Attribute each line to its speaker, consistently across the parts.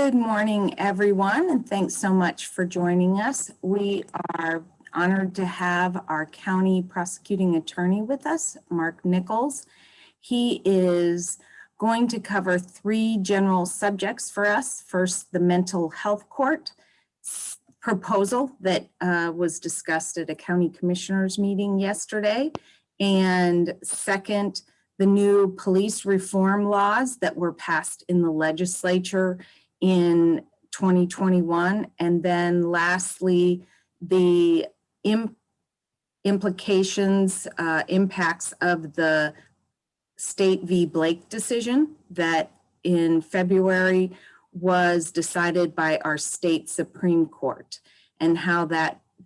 Speaker 1: Good morning, everyone, and thanks so much for joining us. We are honored to have our county prosecuting attorney with us, Mark Nichols. He is going to cover three general subjects for us. First, the mental health court proposal that was discussed at a county commissioners meeting yesterday. And second, the new police reform laws that were passed in the legislature in 2021. And then lastly, the implications, impacts of the State v. Blake decision that in February was decided by our state Supreme Court, and how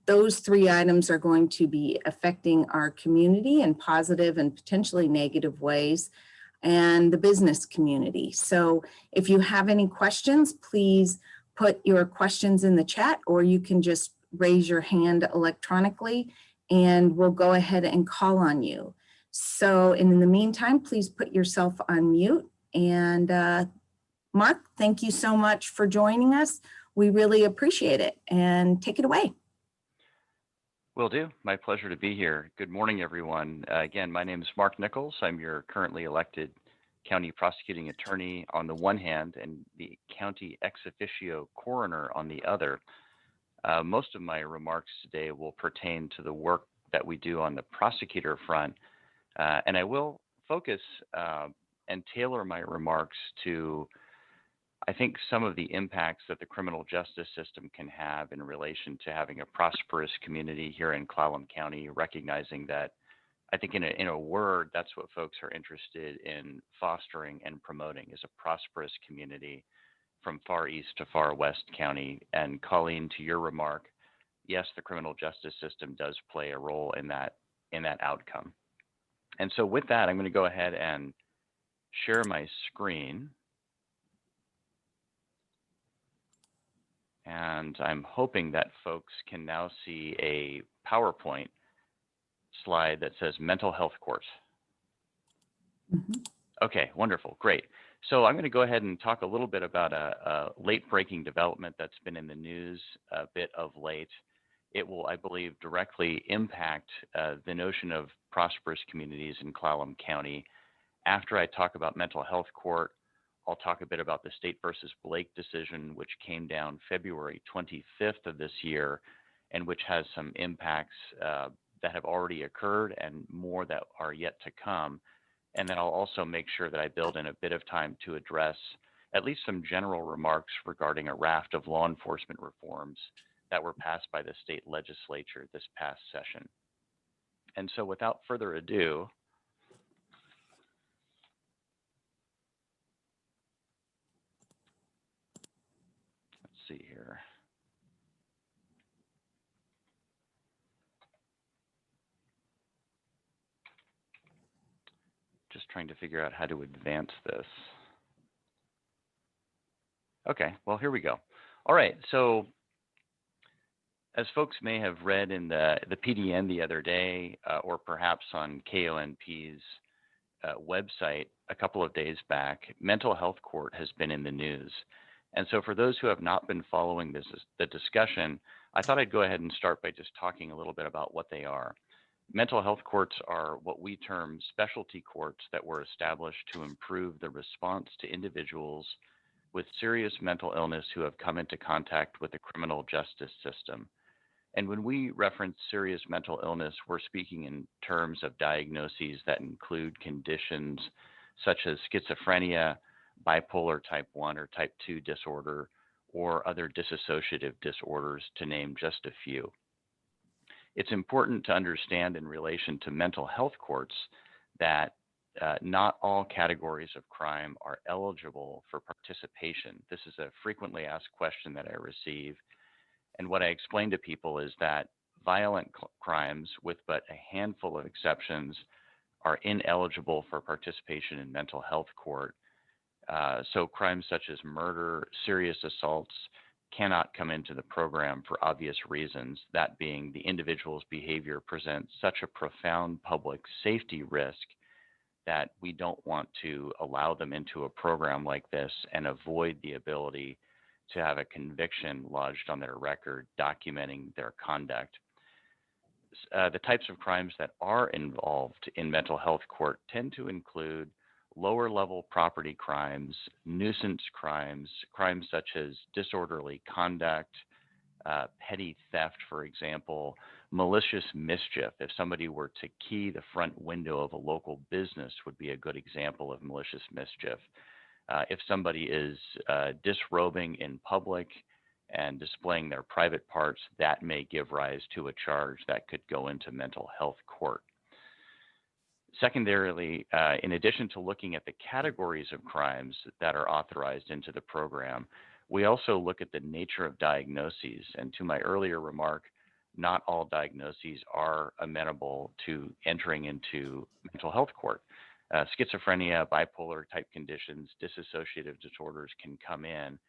Speaker 1: those three items are going to be affecting our community in positive and potentially negative ways, and the business community. So if you have any questions, please put your questions in the chat, or you can just raise your hand electronically and we'll go ahead and call on you. So in the meantime, please put yourself on mute. And Mark, thank you so much for joining us. We really appreciate it, and take it away.
Speaker 2: Will do. My pleasure to be here. Good morning, everyone. Again, my name is Mark Nichols. I'm your currently elected county prosecuting attorney on the one hand and the county ex officio coroner on the other. Most of my remarks today will pertain to the work that we do on the prosecutor front, and I will focus and tailor my remarks to, I think, some of the impacts that the criminal justice system can have in relation to having a prosperous community here in Clallam County, recognizing that I think in a word, that's what folks are interested in fostering and promoting, is a prosperous community from far east to far west county. And Colleen, to your remark, yes, the criminal justice system does play a role in that outcome. And so with that, I'm going to go ahead and share my screen. And I'm hoping that folks can now see a PowerPoint slide that says mental health court. Okay, wonderful, great. So I'm going to go ahead and talk a little bit about a late-breaking development that's been in the news a bit of late. It will, I believe, directly impact the notion of prosperous communities in Clallam County. After I talk about mental health court, I'll talk a bit about the State versus Blake decision, which came down February 25th of this year, and which has some impacts that have already occurred and more that are yet to come. And then I'll also make sure that I build in a bit of time to address at least some general remarks regarding a raft of law enforcement reforms that were passed by the state legislature this past session. And so without further ado, let's see here. Just trying to figure out how to advance this. Okay, well, here we go. All right, so as folks may have read in the PDN the other day, or perhaps on KONP's website a couple of days back, mental health court has been in the news. And so for those who have not been following the discussion, I thought I'd go ahead and start by just talking a little bit about what they are. Mental health courts are what we term specialty courts that were established to improve the response to individuals with serious mental illness who have come into contact with the criminal justice system. And when we reference serious mental illness, we're speaking in terms of diagnoses that include conditions such as schizophrenia, bipolar type 1 or type 2 disorder, or other dissociative disorders, to name just a few. It's important to understand in relation to mental health courts that not all categories of crime are eligible for participation. This is a frequently asked question that I receive. And what I explain to people is that violent crimes, with but a handful of exceptions, are ineligible for participation in mental health court. So crimes such as murder, serious assaults, cannot come into the program for obvious reasons, that being the individual's behavior presents such a profound public safety risk that we don't want to allow them into a program like this and avoid the ability to have a conviction lodged on their record documenting their conduct. The types of crimes that are involved in mental health court tend to include lower level property crimes, nuisance crimes, crimes such as disorderly conduct, petty theft, for example, malicious mischief. If somebody were to key the front window of a local business would be a good example of malicious mischief. If somebody is disrobing in public and displaying their private parts, that may give rise to a charge that could go into mental health court. Secondarily, in addition to looking at the categories of crimes that are authorized into the program, we also look at the nature of diagnoses. And to my earlier remark, not all diagnoses are amenable to entering into mental health court. Schizophrenia, bipolar type conditions, dissociative disorders can come in.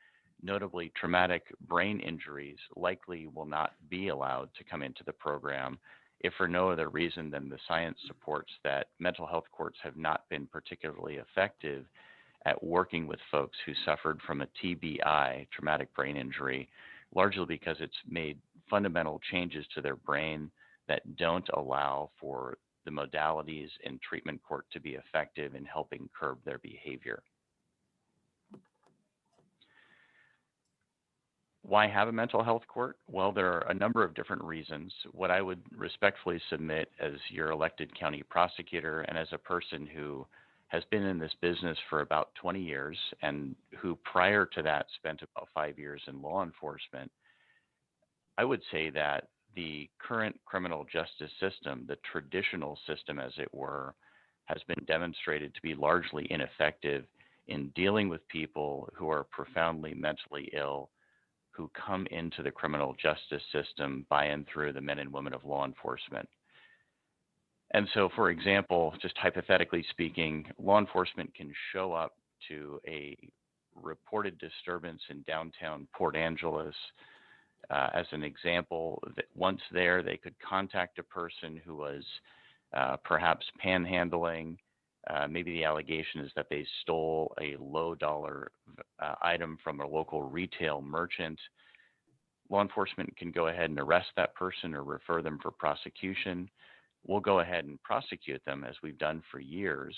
Speaker 2: Notably, traumatic brain injuries likely will not be allowed to come into the program, if for no other reason than the science supports that mental health courts have not been particularly effective at working with folks who suffered from a TBI, traumatic brain injury, largely because it's made fundamental changes to their brain that don't allow for the modalities in treatment court to be effective in helping curb their behavior. Why have a mental health court? Well, there are a number of different reasons. What I would respectfully submit as your elected county prosecutor and as a person who has been in this business for about 20 years and who prior to that spent about 5 years in law enforcement, I would say that the current criminal justice system, the traditional system as it were, has been demonstrated to be largely ineffective in dealing with people who are profoundly mentally ill, who come into the criminal justice system by and through the men and women of law enforcement. And so, for example, just hypothetically speaking, law enforcement can show up to a reported disturbance in downtown Port Angeles. As an example, that once there, they could contact a person who was perhaps panhandling. Maybe the allegation is that they stole a low dollar item from a local retail merchant. Law enforcement can go ahead and arrest that person or refer them for prosecution. We'll go ahead and prosecute them as we've done for years.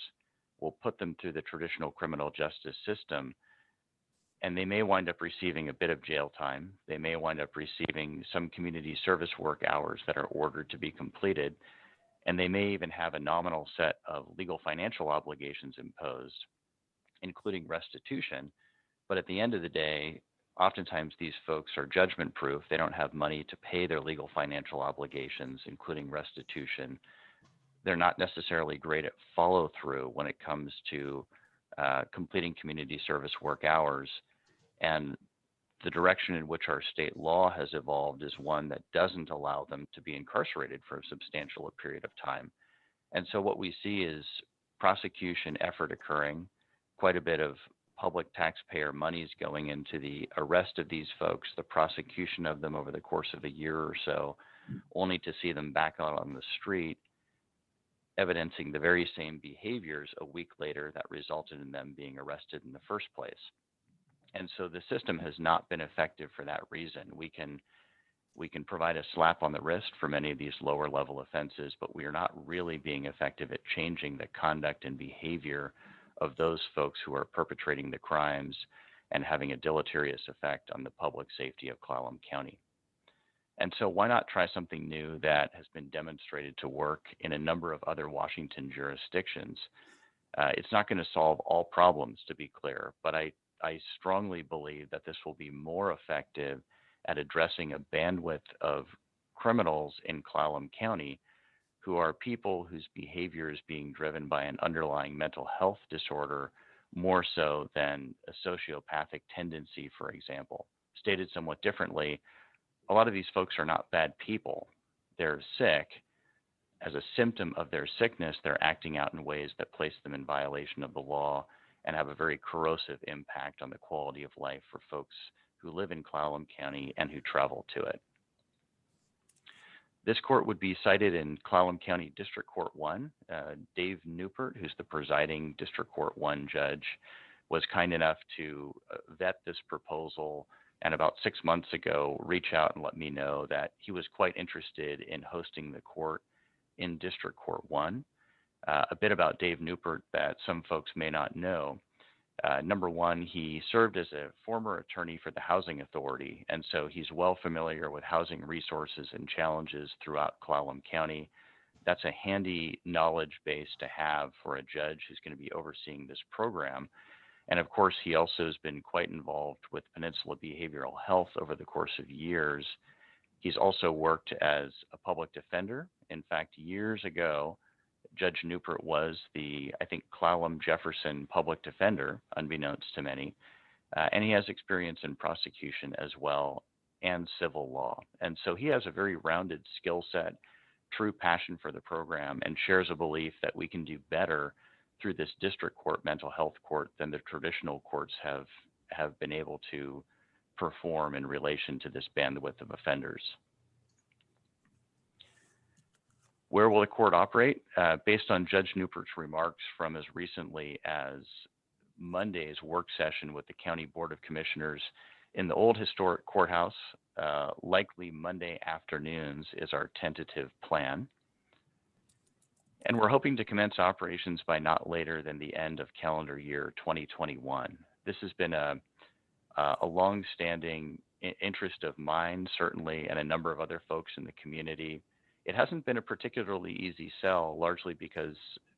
Speaker 2: We'll put them through the traditional criminal justice system, and they may wind up receiving a bit of jail time. They may wind up receiving some community service work hours that are ordered to be completed, and they may even have a nominal set of legal financial obligations imposed, including restitution. But at the end of the day, oftentimes these folks are judgment proof. They don't have money to pay their legal financial obligations, including restitution. They're not necessarily great at follow through when it comes to completing community service work hours. And the direction in which our state law has evolved is one that doesn't allow them to be incarcerated for a substantial period of time. And so what we see is prosecution effort occurring, quite a bit of public taxpayer monies going into the arrest of these folks, the prosecution of them over the course of a year or so, only to see them back out on the street, evidencing the very same behaviors a week later that resulted in them being arrested in the first place. And so the system has not been effective for that reason. We can provide a slap on the wrist for many of these lower level offenses, but we are not really being effective at changing the conduct and behavior of those folks who are perpetrating the crimes and having a deleterious effect on the public safety of Clallam County. And so why not try something new that has been demonstrated to work in a number of other Washington jurisdictions? It's not going to solve all problems, to be clear, but I strongly believe that this will be more effective at addressing a bandwidth of criminals in Clallam County who are people whose behavior is being driven by an underlying mental health disorder more so than a sociopathic tendency, for example. Stated somewhat differently, a lot of these folks are not bad people. They're sick. As a symptom of their sickness, they're acting out in ways that place them in violation of the law and have a very corrosive impact on the quality of life for folks who live in Clallam County and who travel to it. This court would be cited in Clallam County District Court 1. Dave Newport, who's the presiding District Court 1 judge, was kind enough to vet this proposal and about 6 months ago reach out and let me know that he was quite interested in hosting the court in District Court 1. A bit about Dave Newport that some folks may not know. Number one, he served as a former attorney for the Housing Authority, and so he's well familiar with housing resources and challenges throughout Clallam County. That's a handy knowledge base to have for a judge who's going to be overseeing this program. And of course, he also has been quite involved with Peninsula Behavioral Health over the course of years. He's also worked as a public defender. In fact, years ago, Judge Newport was the, I think, Clallam Jefferson public defender, unbeknownst to many. And he has experience in prosecution as well and civil law. And so he has a very rounded skill set, true passion for the program, and shares a belief that we can do better through this district court mental health court than the traditional courts have been able to perform in relation to this bandwidth of offenders. Where will the court operate? Based on Judge Newport's remarks from as recently as Monday's work session with the County Board of Commissioners in the old historic courthouse, likely Monday afternoons is our tentative plan. And we're hoping to commence operations by not later than the end of calendar year 2021. This has been a long-standing interest of mine, certainly, and a number of other folks in the community. It hasn't been a particularly easy sell, largely because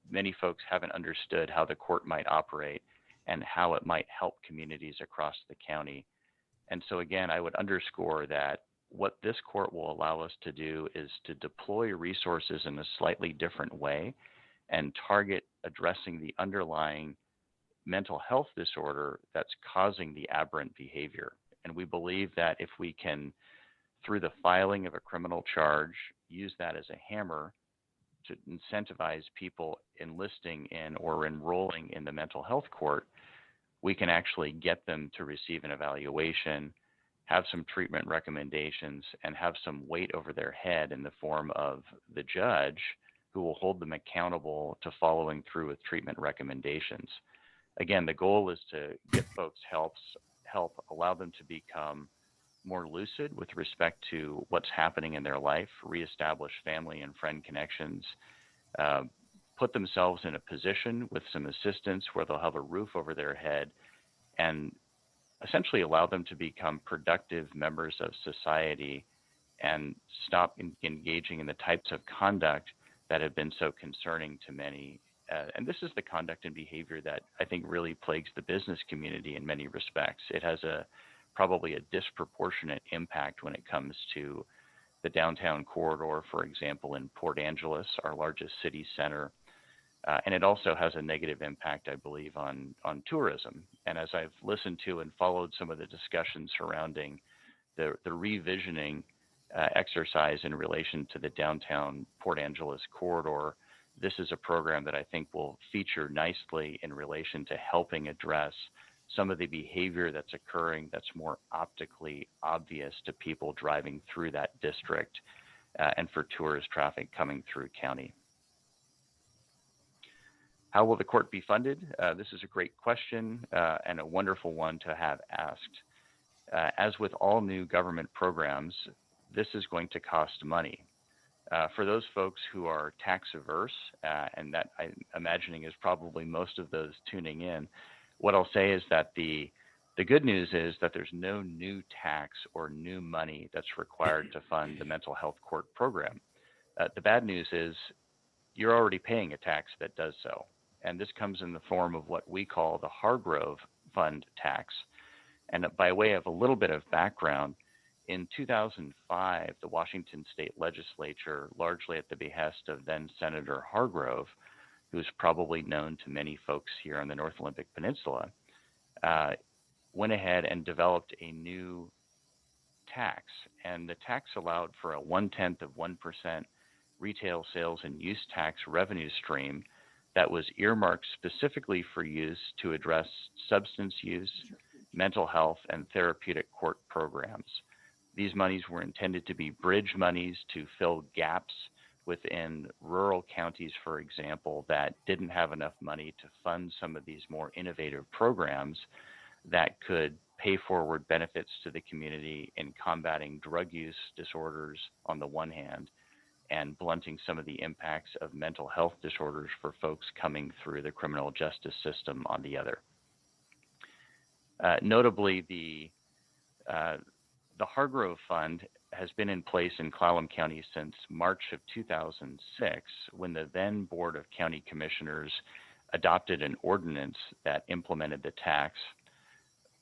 Speaker 2: many folks haven't understood how the court might operate and how it might help communities across the county. And so again, I would underscore that what this court will allow us to do is to deploy resources in a slightly different way and target addressing the underlying mental health disorder that's causing the aberrant behavior. And we believe that if we can, through the filing of a criminal charge, use that as a hammer to incentivize people enlisting in or enrolling in the mental health court, we can actually get them to receive an evaluation, have some treatment recommendations, and have some weight over their head in the form of the judge who will hold them accountable to following through with treatment recommendations. Again, the goal is to get folks help, allow them to become more lucid with respect to what's happening in their life, reestablish family and friend connections, put themselves in a position with some assistance where they'll have a roof over their head, and essentially allow them to become productive members of society and stop engaging in the types of conduct that have been so concerning to many. And this is the conduct and behavior that I think really plagues the business community in many respects. It has probably a disproportionate impact when it comes to the downtown corridor, for example, in Port Angeles, our largest city center. And it also has a negative impact, I believe, on tourism. And as I've listened to and followed some of the discussions surrounding the revisioning exercise in relation to the downtown Port Angeles corridor, this is a program that I think will feature nicely in relation to helping address some of the behavior that's occurring that's more optically obvious to people driving through that district and for tourist traffic coming through county. How will the court be funded? This is a great question and a wonderful one to have asked. As with all new government programs, this is going to cost money. For those folks who are tax averse, and that I'm imagining is probably most of those tuning in, what I'll say is that the good news is that there's no new tax or new money that's required to fund the mental health court program. The bad news is you're already paying a tax that does so. And this comes in the form of what we call the Hargrove Fund tax. And by way of a little bit of background, in 2005, the Washington State Legislature, largely at the behest of then Senator Hargrove, who's probably known to many folks here on the North Olympic Peninsula, went ahead and developed a new tax. And the tax allowed for a 0.1% retail sales and use tax revenue stream that was earmarked specifically for use to address substance use, mental health, and therapeutic court programs. These monies were intended to be bridge monies to fill gaps within rural counties, for example, that didn't have enough money to fund some of these more innovative programs that could pay forward benefits to the community in combating drug use disorders on the one hand, and blunting some of the impacts of mental health disorders for folks coming through the criminal justice system on the other. Notably, the Hargrove Fund has been in place in Clallam County since March of 2006, when the then Board of County Commissioners adopted an ordinance that implemented the tax.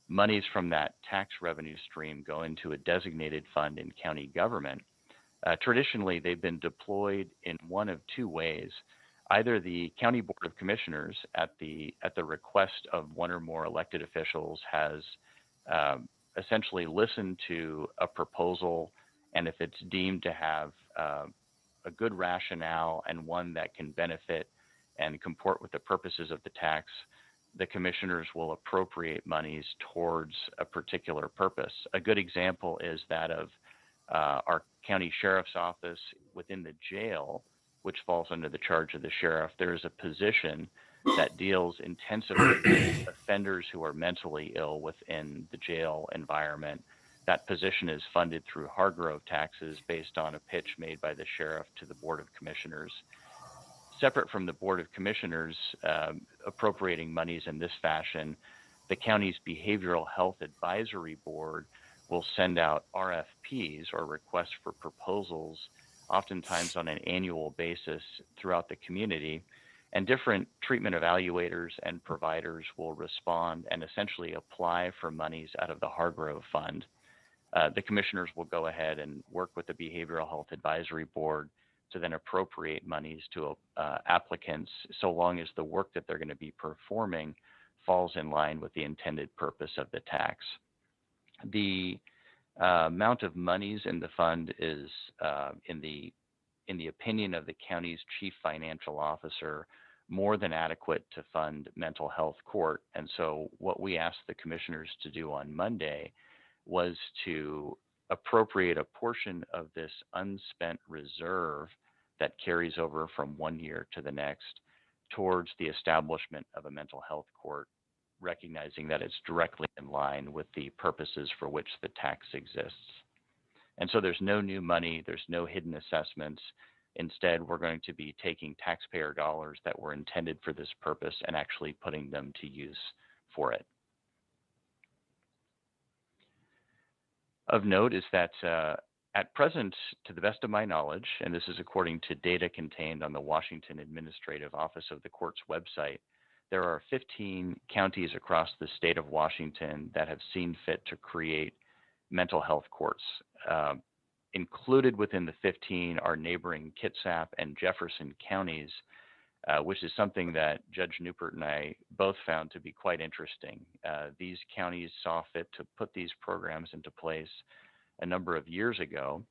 Speaker 2: Monies from that tax revenue stream go into a designated fund in county government. Traditionally, they've been deployed in one of two ways. Either the County Board of Commissioners, at the request of one or more elected officials, has essentially listened to a proposal, and if it's deemed to have a good rationale and one that can benefit and comport with the purposes of the tax, the commissioners will appropriate monies towards a particular purpose. A good example is that of our county sheriff's office within the jail, which falls under the charge of the sheriff. There is a position that deals intensively with offenders who are mentally ill within the jail environment. That position is funded through Hargrove taxes based on a pitch made by the sheriff to the Board of Commissioners. Separate from the Board of Commissioners appropriating monies in this fashion, the county's Behavioral Health Advisory Board will send out RFPs, or requests for proposals, oftentimes on an annual basis throughout the community, and different treatment evaluators and providers will respond and essentially apply for monies out of the Hargrove Fund. The commissioners will go ahead and work with the Behavioral Health Advisory Board to then appropriate monies to applicants, so long as the work that they're going to be performing falls in line with the intended purpose of the tax. The amount of monies in the fund is, in the opinion of the county's chief financial officer, more than adequate to fund mental health court. And so what we asked the commissioners to do on Monday was to appropriate a portion of this unspent reserve that carries over from one year to the next towards the establishment of a mental health court, recognizing that it's directly in line with the purposes for which the tax exists. And so there's no new money, there's no hidden assessments. Instead, we're going to be taking taxpayer dollars that were intended for this purpose and actually putting them to use for it. Of note is that at present, to the best of my knowledge, and this is according to data contained on the Washington Administrative Office of the Court's website, there are 15 counties across the state of Washington that have seen fit to create mental health courts. Included within the 15 are neighboring Kitsap and Jefferson counties, which is something that Judge Newport and I both found to be quite interesting. These counties saw fit to put these programs into place a number of years ago.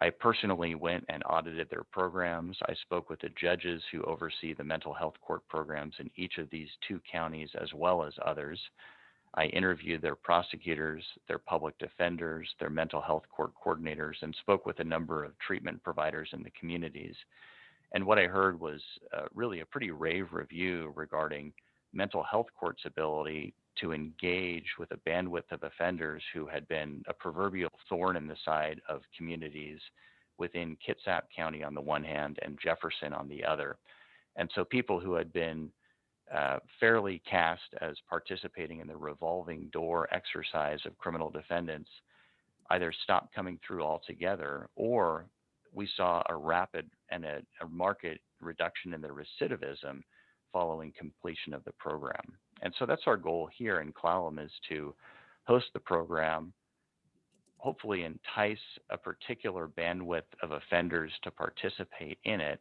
Speaker 2: I personally went and audited their programs. I spoke with the judges who oversee the mental health court programs in each of these two counties, as well as others. I interviewed their prosecutors, their public defenders, their mental health court coordinators, and spoke with a number of treatment providers in the communities. And what I heard was really a pretty rave review regarding mental health court's ability to engage with a bandwidth of offenders who had been a proverbial thorn in the side of communities within Kitsap County on the one hand and Jefferson on the other. And so people who had been fairly cast as participating in the revolving door exercise of criminal defendants either stopped coming through altogether, or we saw a rapid and a marked reduction in the recidivism following completion of the program. And so that's our goal here in Clallam, is to host the program, hopefully entice a particular bandwidth of offenders to participate in it,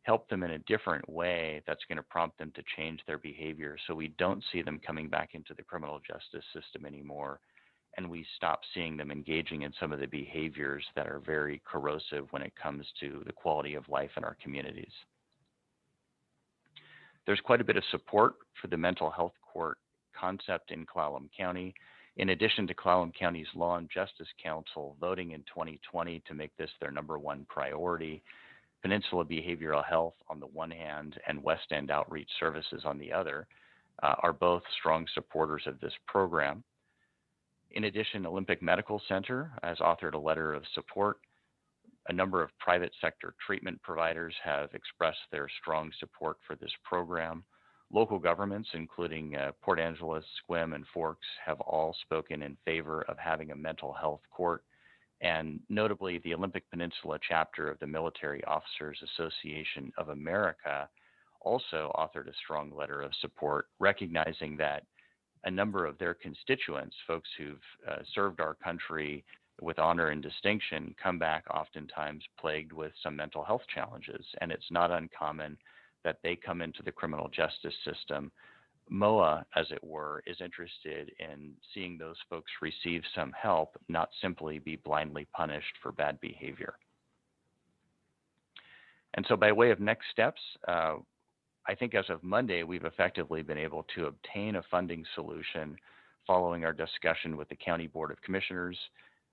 Speaker 2: help them in a different way that's going to prompt them to change their behavior so we don't see them coming back into the criminal justice system anymore, and we stop seeing them engaging in some of the behaviors that are very corrosive when it comes to the quality of life in our communities. There's quite a bit of support for the mental health court concept in Clallam County. In addition to Clallam County's Law and Justice Council voting in 2020 to make this their #1 priority, Peninsula Behavioral Health on the one hand and West End Outreach Services on the other are both strong supporters of this program. In addition, Olympic Medical Center has authored a letter of support. A number of private sector treatment providers have expressed their strong support for this program. Local governments, including Port Angeles, Sequim, and Forks, have all spoken in favor of having a mental health court. And notably, the Olympic Peninsula chapter of the Military Officers Association of America also authored a strong letter of support, recognizing that a number of their constituents, folks who've served our country with honor and distinction, come back oftentimes plagued with some mental health challenges. And it's not uncommon that they come into the criminal justice system. MOA, as it were, is interested in seeing those folks receive some help, not simply be blindly punished for bad behavior. And so by way of next steps, I think as of Monday, we've effectively been able to obtain a funding solution following our discussion with the County Board of Commissioners.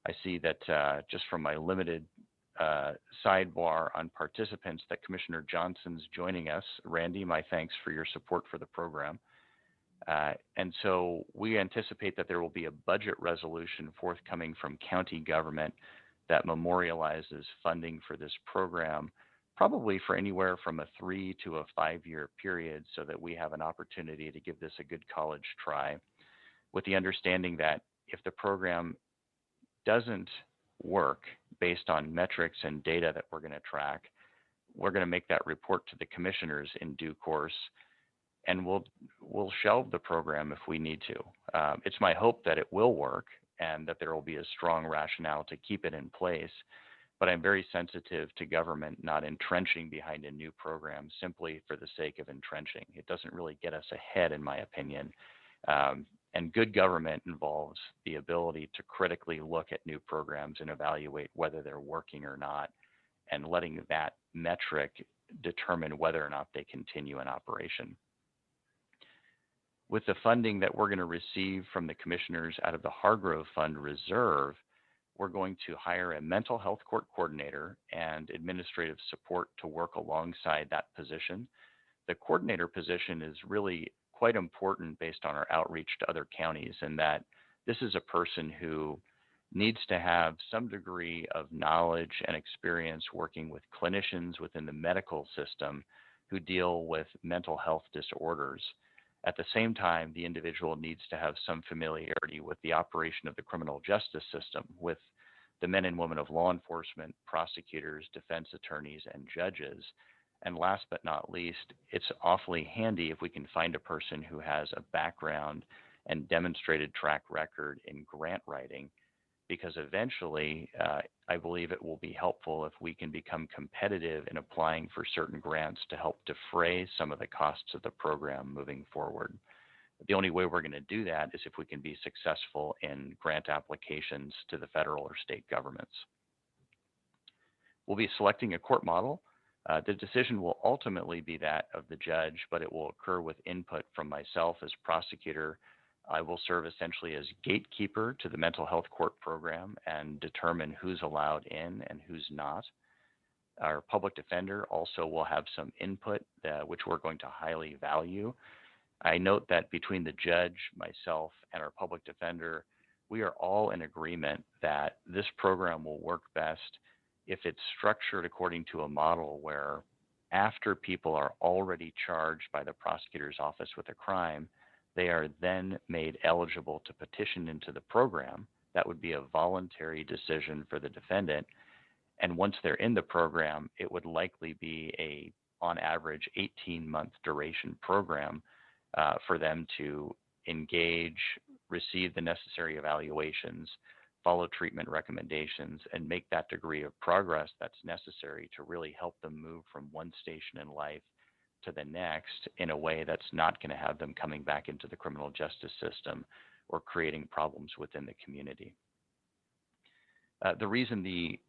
Speaker 2: I see that just from my limited sidebar on participants that Commissioner Johnson's joining us. Randy, my thanks for your support for the program. And so we anticipate that there will be a budget resolution forthcoming from county government that memorializes funding for this program, probably for anywhere from a 3 to a 5 year period, so that we have an opportunity to give this a good college try, with the understanding that if the program doesn't work based on metrics and data that we're going to track, we're going to make that report to the commissioners in due course, and we'll shelve the program if we need to. It's my hope that it will work and that there will be a strong rationale to keep it in place, but I'm very sensitive to government not entrenching behind a new program simply for the sake of entrenching. It doesn't really get us ahead, in my opinion. And good government involves the ability to critically look at new programs and evaluate whether they're working or not, and letting that metric determine whether or not they continue in operation. With the funding that we're going to receive from the commissioners out of the Hargrove Fund Reserve, we're going to hire a mental health court coordinator and administrative support to work alongside that position. The coordinator position is really quite important based on our outreach to other counties, in that this is a person who needs to have some degree of knowledge and experience working with clinicians within the medical system who deal with mental health disorders. At the same time, the individual needs to have some familiarity with the operation of the criminal justice system, with the men and women of law enforcement, prosecutors, defense attorneys, and judges. And last but not least, it's awfully handy if we can find a person who has a background and demonstrated track record in grant writing, because eventually I believe it will be helpful if we can become competitive in applying for certain grants to help defray some of the costs of the program moving forward. The only way we're going to do that is if we can be successful in grant applications to the federal or state governments. We'll be selecting a court model. The decision will ultimately be that of the judge, but it will occur with input from myself as prosecutor. I will serve essentially as gatekeeper to the mental health court program and determine who's allowed in and who's not. Our public defender also will have some input, which we're going to highly value. I note that between the judge, myself, and our public defender, we are all in agreement that this program will work best if it's structured according to a model where, after people are already charged by the prosecutor's office with a crime, they are then made eligible to petition into the program. That would be a voluntary decision for the defendant. And once they're in the program, it would likely be a, on average, 18-month duration program for them to engage, receive the necessary evaluations, follow treatment recommendations, and make that degree of progress that's necessary to really help them move from one station in life to the next in a way that's not going to have them coming back into the criminal justice system or creating problems within the community. The reason the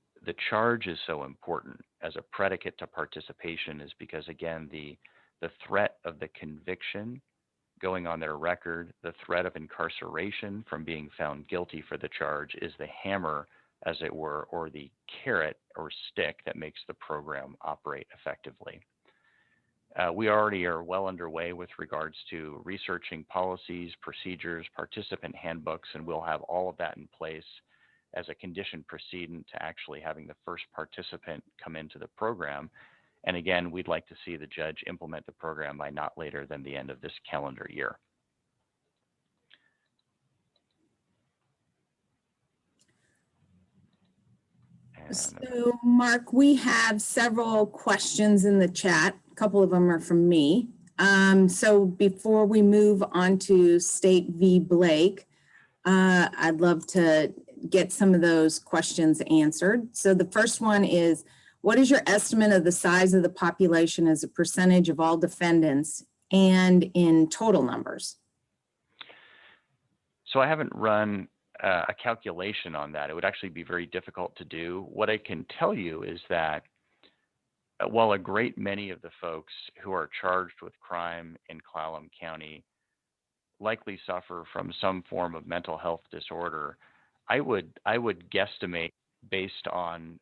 Speaker 2: charge is so important as a predicate to participation is because, again, the threat of the conviction going on their record, the threat of incarceration from being found guilty for the charge, is the hammer, as it were, or the carrot or stick that makes the program operate effectively. We already are well underway with regards to researching policies, procedures, participant handbooks, and we'll have all of that in place as a condition precedent to actually having the first participant come into the program. And again, we'd like to see the judge implement the program by not later than the end of this calendar year.
Speaker 1: So, Mark, we have several questions in the chat. A couple of them are from me. So before we move on to State v. Blake, I'd love to get some of those questions answered. So the first one is, what is your estimate of the size of the population as a percentage of all defendants and in total numbers?
Speaker 2: So I haven't run a calculation on that. It would actually be very difficult to do. What I can tell you is that while a great many of the folks who are charged with crime in Clallam County likely suffer from some form of mental health disorder, I would guesstimate based on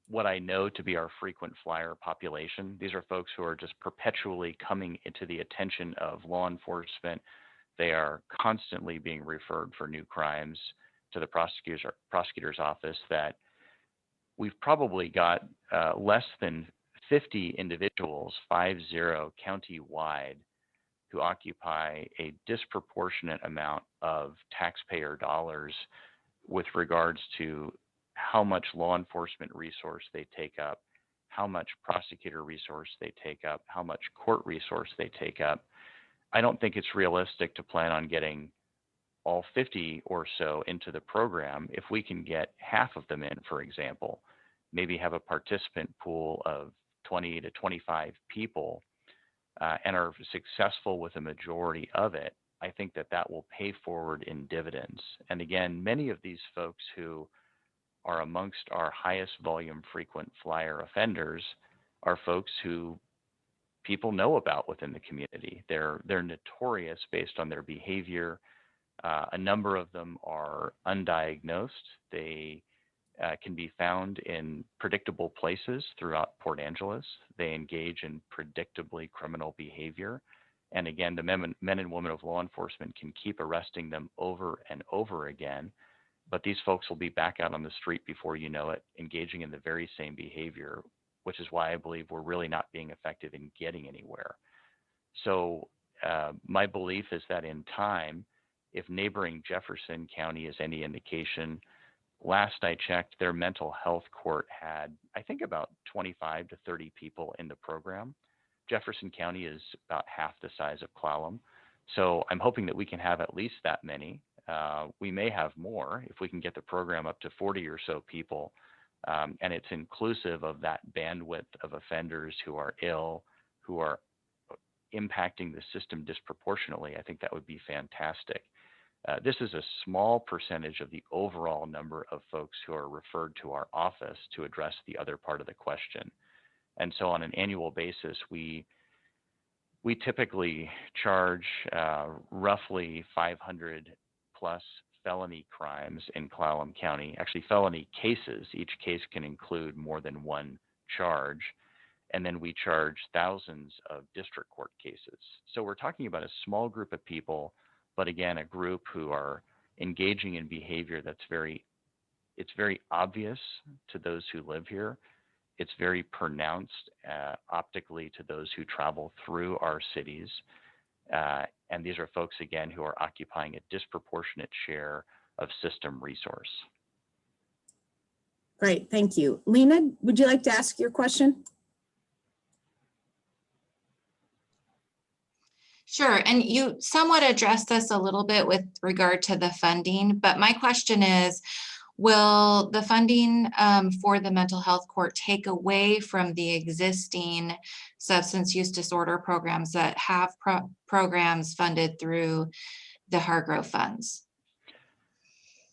Speaker 2: what I know to be our frequent flyer population. These are folks who are just perpetually coming into the attention of law enforcement. They are constantly being referred for new crimes to the prosecutor's office, that we've probably got less than 50 individuals, 50 county-wide, who occupy a disproportionate amount of taxpayer dollars with regards to how much law enforcement resource they take up, how much prosecutor resource they take up, how much court resource they take up. I don't think it's realistic to plan on getting all 50 or so into the program. If we can get half of them in, for example, maybe have a participant pool of 20 to 25 people, and are successful with a majority of it, I think that that will pay forward in dividends. And again, many of these folks who are amongst our highest volume frequent flyer offenders are folks who people know about within the community. They're notorious based on their behavior. A number of them are undiagnosed. They can be found in predictable places throughout Port Angeles. They engage in predictably criminal behavior. And again, the men and women of law enforcement can keep arresting them over and over again, but these folks will be back out on the street before you know it, engaging in the very same behavior, which is why I believe we're really not being effective in getting anywhere. So my belief is that in time, if neighboring Jefferson County is any indication, last I checked, their mental health court had, I think, about 25 to 30 people in the program. Jefferson County is about half the size of Clallam. So I'm hoping that we can have at least that many. We may have more if we can get the program up to 40 or so people. And it's inclusive of that bandwidth of offenders who are ill, who are impacting the system disproportionately. I think that would be fantastic. This is a small percentage of the overall number of folks who are referred to our office to address the other part of the question. And so on an annual basis, we typically charge roughly 500 plus felony crimes in Clallam County, actually felony cases. Each case can include more than one charge. And then we charge thousands of district court cases. So we're talking about a small group of people, but again, a group who are engaging in behavior that's very obvious to those who live here. It's very pronounced optically to those who travel through our cities. And these are folks, again, who are occupying a disproportionate share of system resource.
Speaker 1: Great, thank you. Lena, would you like to ask your question?
Speaker 3: Sure, and you somewhat addressed this a little bit with regard to the funding, but my question is, will the funding for the mental health court take away from the existing substance use disorder programs that have programs funded through the Hargrove funds?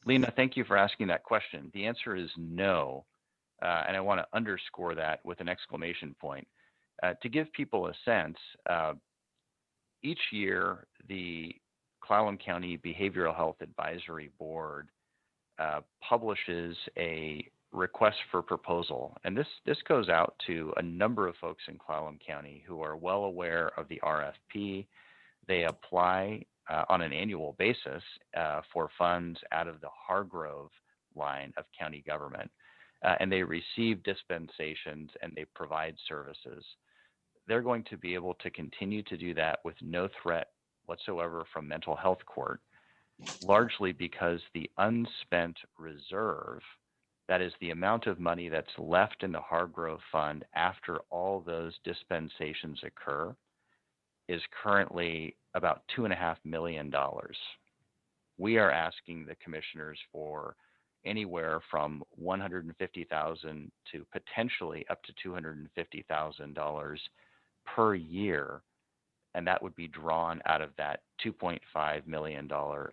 Speaker 2: Lena, thank you for asking that question. The answer is no, and I want to underscore that with an exclamation point. To give people a sense, each year, the Clallam County Behavioral Health Advisory Board publishes a request for proposal. And this goes out to a number of folks in Clallam County who are well aware of the RFP. They apply on an annual basis for funds out of the Hargrove line of county government. And they receive dispensations and they provide services. They're going to be able to continue to do that with no threat whatsoever from mental health court, largely because the unspent reserve, that is the amount of money that's left in the Hargrove Fund after all those dispensations occur, is currently about $2.5 million. We are asking the commissioners for anywhere from $150,000 to potentially up to $250,000 per year, and that would be drawn out of that $2.5 million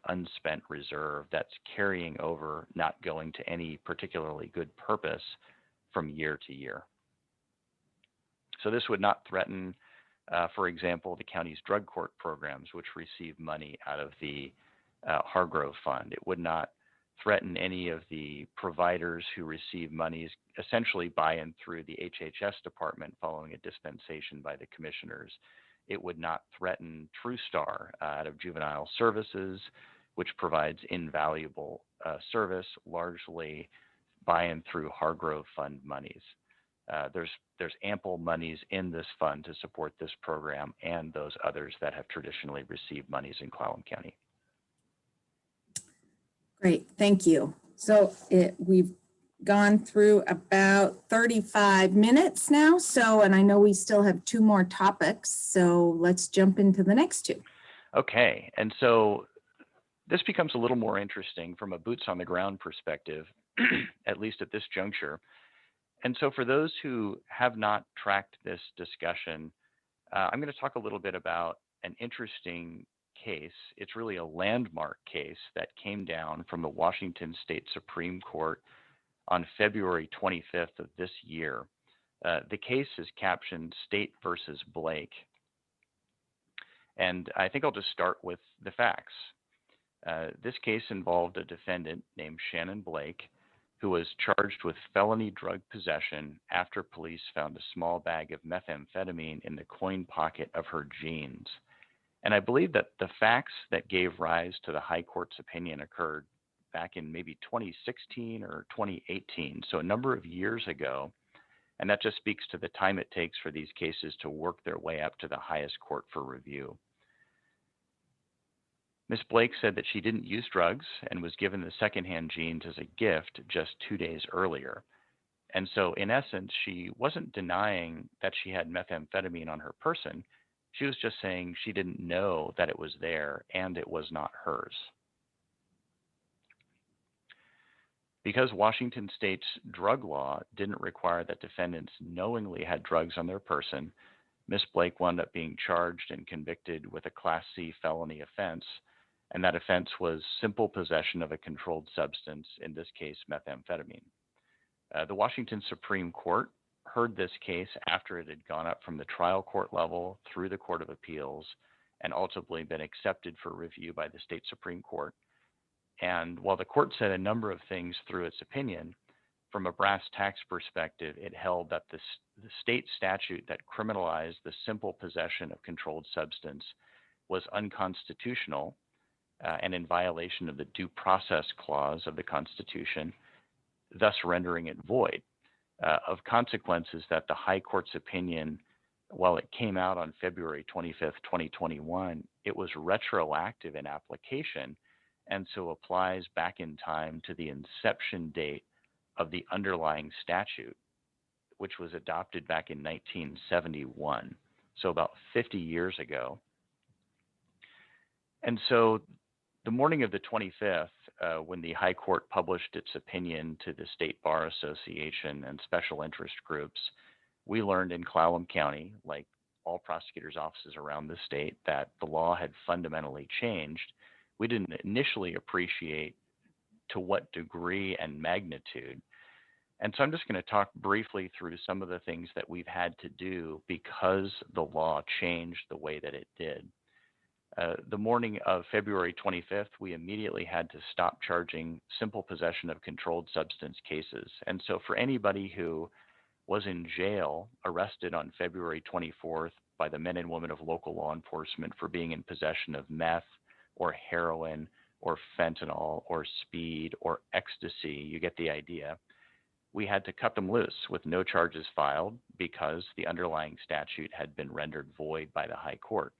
Speaker 2: unspent reserve that's carrying over, not going to any particularly good purpose from year to year. So this would not threaten, for example, the county's drug court programs, which receive money out of the Hargrove Fund. It would not threaten any of the providers who receive monies essentially by and through the HHS department following a dispensation by the commissioners. It would not threaten TrueStar out of Juvenile Services, which provides invaluable service largely by and through Hargrove Fund monies. There's ample monies in this fund to support this program and those others that have traditionally received monies in Clallam County.
Speaker 1: Great, thank you. So we've gone through about 35 minutes now. And I know we still have 2 more topics. So let's jump into the next 2.
Speaker 2: Okay, and so this becomes a little more interesting from a boots on the ground perspective, at least at this juncture. And so for those who have not tracked this discussion, I'm going to talk a little bit about an interesting case. It's really a landmark case that came down from the Washington State Supreme Court on February 25th of this year. The case is captioned State versus Blake. And I think I'll just start with the facts. This case involved a defendant named Shannon Blake, who was charged with felony drug possession after police found a small bag of methamphetamine in the coin pocket of her jeans. And I believe that the facts that gave rise to the high court's opinion occurred back in maybe 2016 or 2018, so a number of years ago. And that just speaks to the time it takes for these cases to work their way up to the highest court for review. Ms. Blake said that she didn't use drugs and was given the secondhand jeans as a gift just 2 days earlier. And so in essence, she wasn't denying that she had methamphetamine on her person. She was just saying she didn't know that it was there and it was not hers. Because Washington State's drug law didn't require that defendants knowingly had drugs on their person, Ms. Blake wound up being charged and convicted with a Class C felony offense, and that offense was simple possession of a controlled substance, in this case methamphetamine. The Washington Supreme Court heard this case after it had gone up from the trial court level through the Court of Appeals and ultimately been accepted for review by the state Supreme Court. And while the court said a number of things through its opinion, from a brass tacks perspective, it held that the state statute that criminalized the simple possession of controlled substance was unconstitutional and in violation of the Due Process Clause of the Constitution, thus rendering it void. Of consequences that the High Court's opinion, while it came out on February 25th, 2021, it was retroactive in application and so applies back in time to the inception date of the underlying statute, which was adopted back in 1971, so about 50 years ago. And so the morning of the 25th, when the High Court published its opinion to the State Bar Association and special interest groups, we learned in Clallam County, like all prosecutors' offices around the state, that the law had fundamentally changed. We didn't initially appreciate to what degree and magnitude. And so I'm just going to talk briefly through some of the things that we've had to do because the law changed the way that it did. The morning of February 25th, we immediately had to stop charging simple possession of controlled substance cases. And so for anybody who was in jail, arrested on February 24th by the men and women of local law enforcement for being in possession of meth or heroin or fentanyl or speed or ecstasy, you get the idea. We had to cut them loose with no charges filed because the underlying statute had been rendered void by the High Court.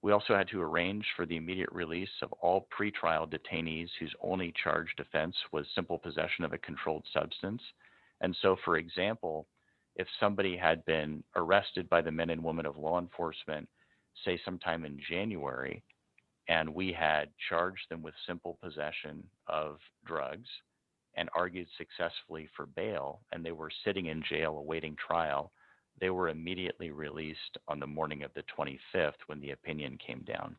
Speaker 2: We also had to arrange for the immediate release of all pretrial detainees whose only charged offense was simple possession of a controlled substance. And so, for example, if somebody had been arrested by the men and women of law enforcement, say sometime in January, and we had charged them with simple possession of drugs and argued successfully for bail, and they were sitting in jail awaiting trial, they were immediately released on the morning of the 25th when the opinion came down.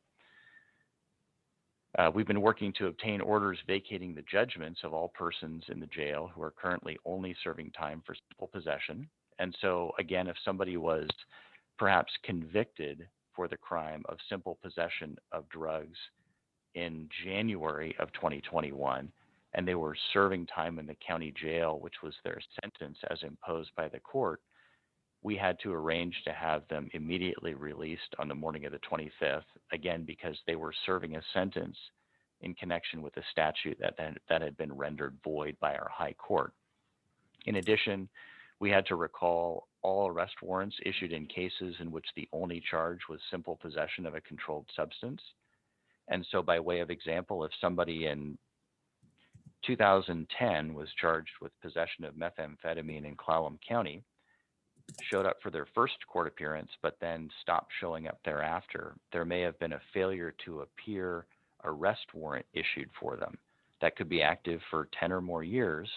Speaker 2: We've been working to obtain orders vacating the judgments of all persons in the jail who are currently only serving time for simple possession. And so, again, if somebody was perhaps convicted for the crime of simple possession of drugs in January of 2021, and they were serving time in the county jail, which was their sentence as imposed by the court, we had to arrange to have them immediately released on the morning of the 25th, again, because they were serving a sentence in connection with a statute that had been rendered void by our High Court. In addition, we had to recall all arrest warrants issued in cases in which the only charge was simple possession of a controlled substance. And so by way of example, if somebody in 2010 was charged with possession of methamphetamine in Clallam County, showed up for their first court appearance, but then stopped showing up thereafter, there may have been a failure to appear arrest warrant issued for them. That could be active for 10 or more years,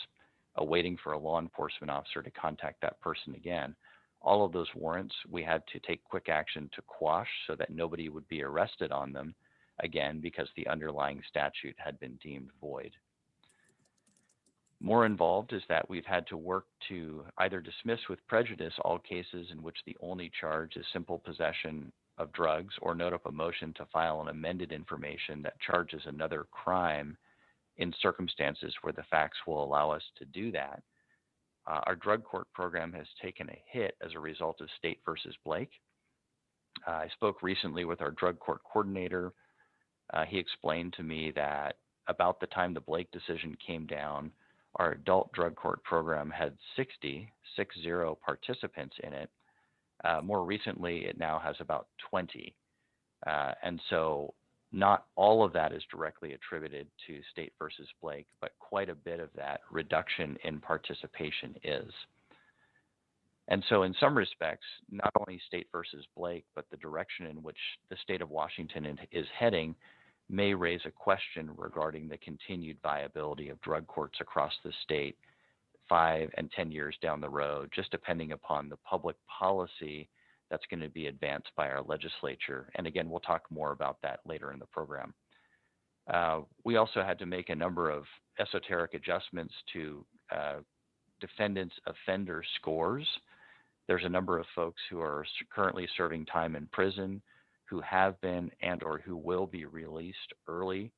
Speaker 2: awaiting for a law enforcement officer to contact that person again. All of those warrants, we had to take quick action to quash so that nobody would be arrested on them, again, because the underlying statute had been deemed void. More involved is that we've had to work to either dismiss with prejudice all cases in which the only charge is simple possession of drugs, or note up a motion to file an amended information that charges another crime in circumstances where the facts will allow us to do that. Our drug court program has taken a hit as a result of State versus Blake. I spoke recently with our drug court coordinator. He explained to me that about the time the Blake decision came down, our adult drug court program had 60 participants in it. More recently, it now has about 20. And so not all of that is directly attributed to State versus Blake, but quite a bit of that reduction in participation is. And so in some respects, not only State versus Blake, but the direction in which the state of Washington is heading may raise a question regarding the continued viability of drug courts across the state 5 and 10 years down the road, just depending upon the public policy that's going to be advanced by our legislature. And again, we'll talk more about that later in the program. We also had to make a number of esoteric adjustments to defendants' offender scores. There's a number of folks who are currently serving time in prison who have been and or who will be released early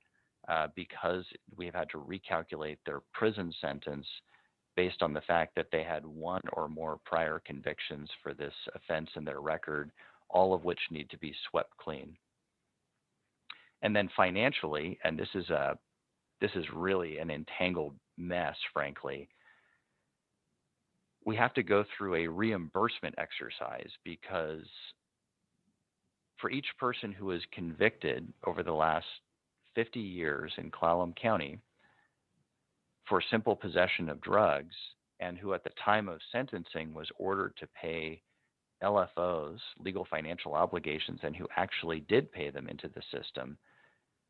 Speaker 2: because we've had to recalculate their prison sentence based on the fact that they had one or more prior convictions for this offense in their record, all of which need to be swept clean. And then financially, and this is really an entangled mess, frankly, we have to go through a reimbursement exercise because for each person who is convicted over the last 50 years in Clallam County for simple possession of drugs, and who at the time of sentencing was ordered to pay LFOs, legal financial obligations, and who actually did pay them into the system,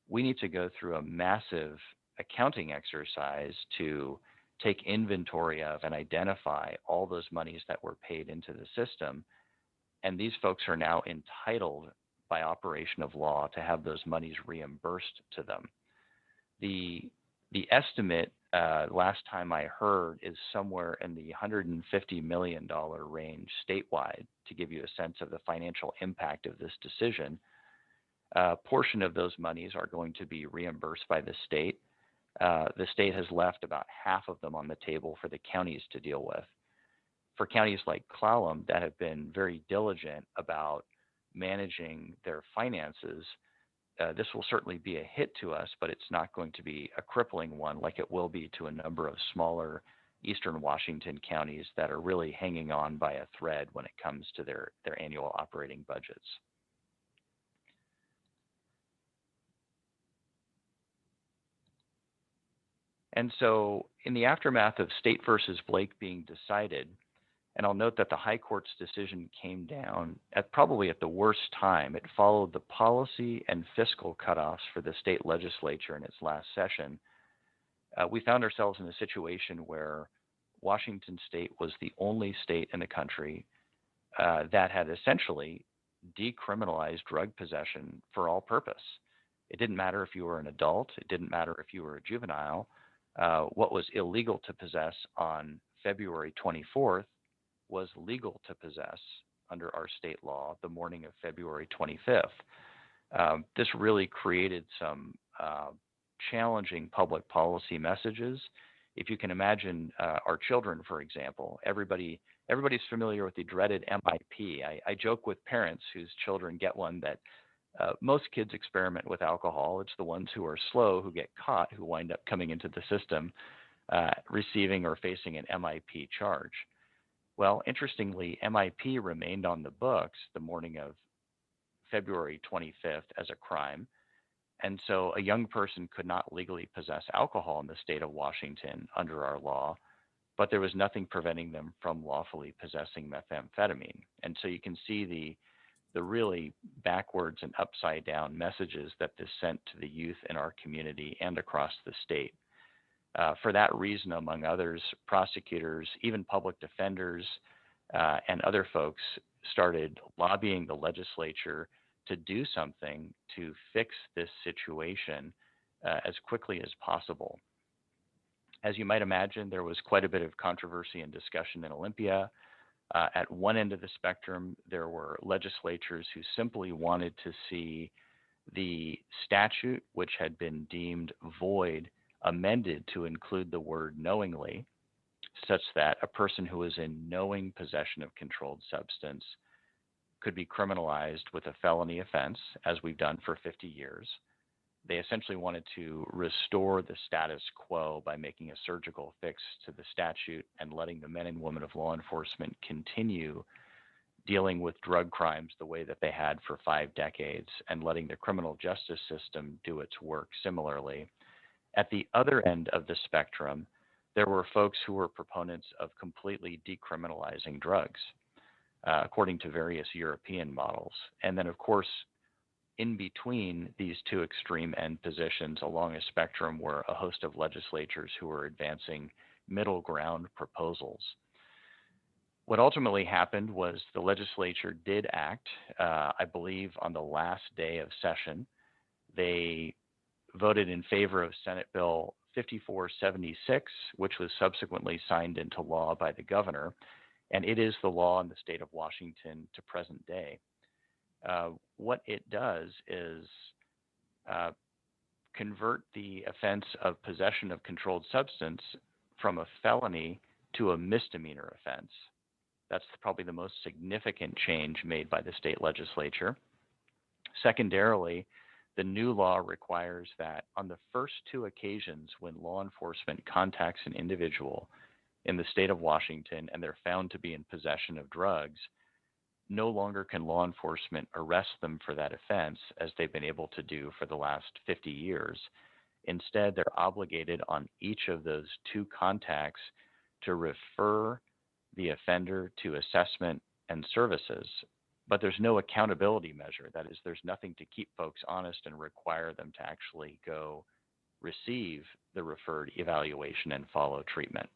Speaker 2: we need to go through a massive accounting exercise to take inventory of and identify all those monies that were paid into the system. And these folks are now entitled by operation of law to have those monies reimbursed to them. The estimate last time I heard is somewhere in the $150 million range statewide, to give you a sense of the financial impact of this decision. A portion of those monies are going to be reimbursed by the state. The state has left about half of them on the table for the counties to deal with. For counties like Clallam that have been very diligent about managing their finances, this will certainly be a hit to us, but it's not going to be a crippling one like it will be to a number of smaller Eastern Washington counties that are really hanging on by a thread when it comes to their annual operating budgets. And so in the aftermath of State versus Blake being decided, and I'll note that the High Court's decision came down at probably at the worst time. It followed the policy and fiscal cutoffs for the state legislature in its last session. We found ourselves in a situation where Washington State was the only state in the country that had essentially decriminalized drug possession for all purpose. It didn't matter if you were an adult. It didn't matter if you were a juvenile. What was illegal to possess on February 24th was legal to possess under our state law the morning of February 25th. This really created some challenging public policy messages. If you can imagine our children, for example, everybody's familiar with the dreaded MIP. I joke with parents whose children get one that most kids experiment with alcohol. It's the ones who are slow who get caught who wind up coming into the system receiving or facing an MIP charge. Well, interestingly, MIP remained on the books the morning of February 25th as a crime. And so a young person could not legally possess alcohol in the state of Washington under our law, but there was nothing preventing them from lawfully possessing methamphetamine. And so you can see the really backwards and upside down messages that this sent to the youth in our community and across the state. For that reason, among others, prosecutors, even public defenders, and other folks started lobbying the legislature to do something to fix this situation as quickly as possible. As you might imagine, there was quite a bit of controversy and discussion in Olympia. At one end of the spectrum, there were legislatures who simply wanted to see the statute, which had been deemed void, amended to include the word knowingly, such that a person who is in knowing possession of controlled substance could be criminalized with a felony offense, as we've done for 50 years. They essentially wanted to restore the status quo by making a surgical fix to the statute and letting the men and women of law enforcement continue dealing with drug crimes the way that they had for 5 decades and letting the criminal justice system do its work similarly. At the other end of the spectrum, there were folks who were proponents of completely decriminalizing drugs, according to various European models. And then, of course, in between these two extreme end positions along a spectrum were a host of legislatures who were advancing middle ground proposals. What ultimately happened was the legislature did act, I believe, on the last day of session. They voted in favor of Senate Bill 5476, which was subsequently signed into law by the governor, and it is the law in the state of Washington to present day. What it does is convert the offense of possession of controlled substance from a felony to a misdemeanor offense. That's probably the most significant change made by the state legislature. Secondarily, the new law requires that on the first 2 occasions when law enforcement contacts an individual in the state of Washington and they're found to be in possession of drugs, no longer can law enforcement arrest them for that offense as they've been able to do for the last 50 years. Instead, they're obligated on each of those 2 contacts to refer the offender to assessment and services. But there's no accountability measure. That is, there's nothing to keep folks honest and require them to actually go receive the referred evaluation and follow treatment.